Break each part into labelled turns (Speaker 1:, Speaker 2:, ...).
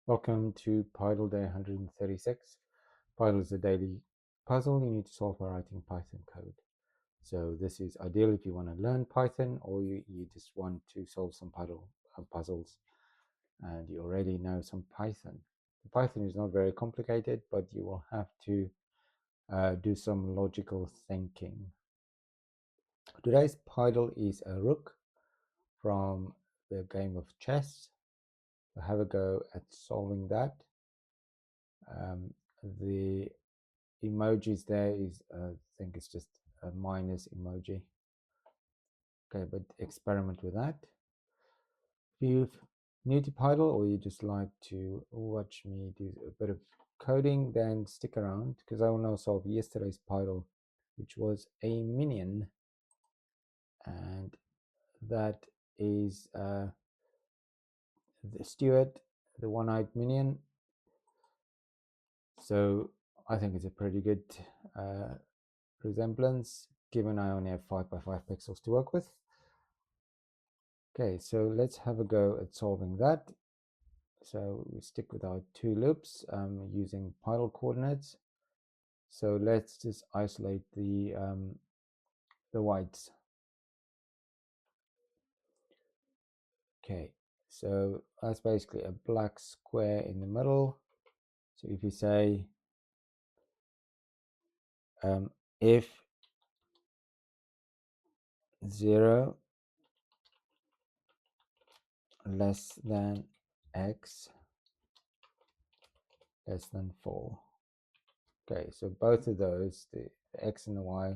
Speaker 1: Welcome to Pydle Day 136. Pydle is a daily puzzle you need to solve by writing Python code. So this is ideal if you want to learn Python or you just want to solve some puzzles and you already know some Python. Python is not very complicated, but you will have to do some logical thinking. Today's Pydle is a rook from the game of chess. So have a go at solving that. The emojis there is I think it's just a minus emoji. Okay, but experiment with that. If you're new to Pydle or you just like to watch me do a bit of coding, then stick around because I will now solve yesterday's Pydle, which was a minion, and that is the Stewart, the one-eyed minion. So I think it's a pretty good resemblance, given I only have 5 by 5 pixels to work with. Okay, so let's have a go at solving that. So we stick with our two loops using Pydle coordinates. So let's just isolate the whites. Okay, so that's basically a black square in the middle. So if you say if 0 less than x less than 4. Okay, so both of those, the x and the y,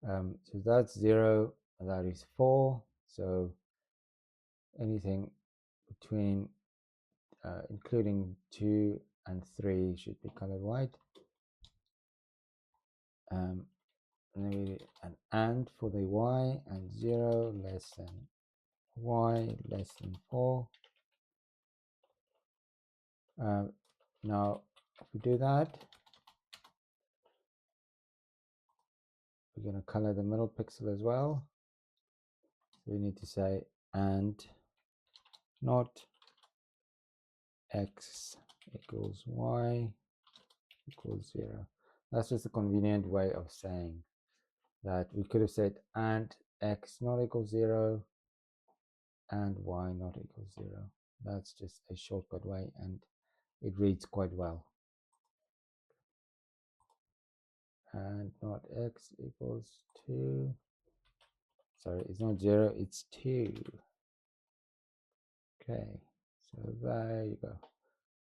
Speaker 1: so that's 0, that is 4. So anything between including 2 and 3 should be colored white. Maybe an and for the y, and 0 less than y less than 4. Now if we do that, we're going to color the middle pixel as well. So we need to say and not x equals y equals 0. That's just a convenient way of saying that. We could have said and x not equal 0 and y not equal 0. That's just a shortcut way and it reads quite well. And not x equals 2. Sorry, it's not 0, it's 2. Okay, so there you go.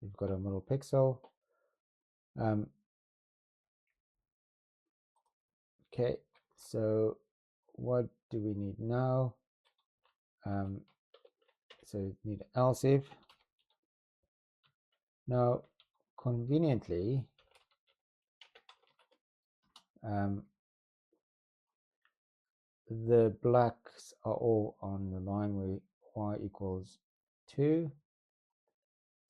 Speaker 1: We've got a middle pixel. Okay, so what do we need now? So we need else if. Now, conveniently, the blacks are all on the line where y equals 2.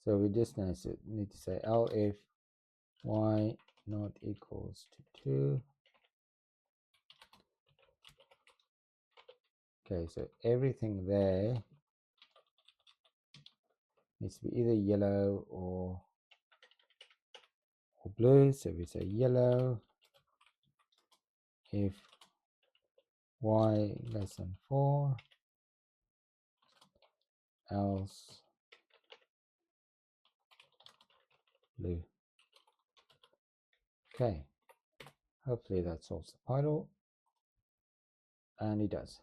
Speaker 1: So we just need to say L if y not equals to 2. Okay, so everything there needs to be either yellow or blue. So we say yellow if y less than 4, else blue. Okay, hopefully that solves the Pydle, and it does.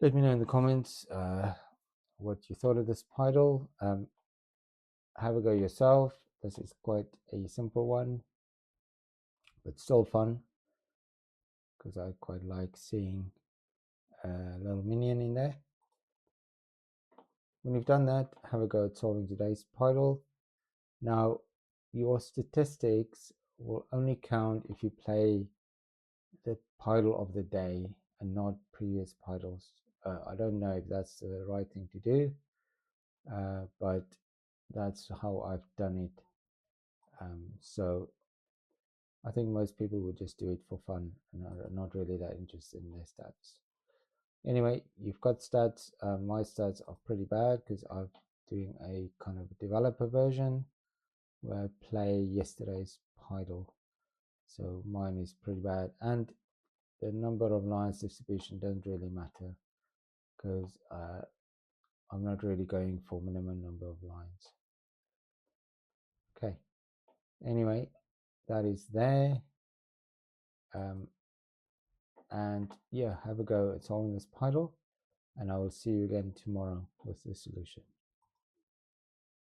Speaker 1: Let me know in the comments what you thought of this Pydle. Have a go yourself. This is quite a simple one, but still fun, because I quite like seeing a little minion in there. When you've done that, have a go at solving today's Pydle. Now, your statistics will only count if you play the Pydle of the day and not previous Pydles. I don't know if that's the right thing to do, but that's how I've done it. So I think most people would just do it for fun and are not really that interested in their stats. Anyway, you've got stats. My stats are pretty bad because I've doing a kind of developer version where I play yesterday's Pydle. So mine is pretty bad, and the number of lines distribution doesn't really matter because I'm not really going for minimum number of lines. Okay, anyway, that is there. And yeah, have a go at solving this Pydle, and I will see you again tomorrow with the solution.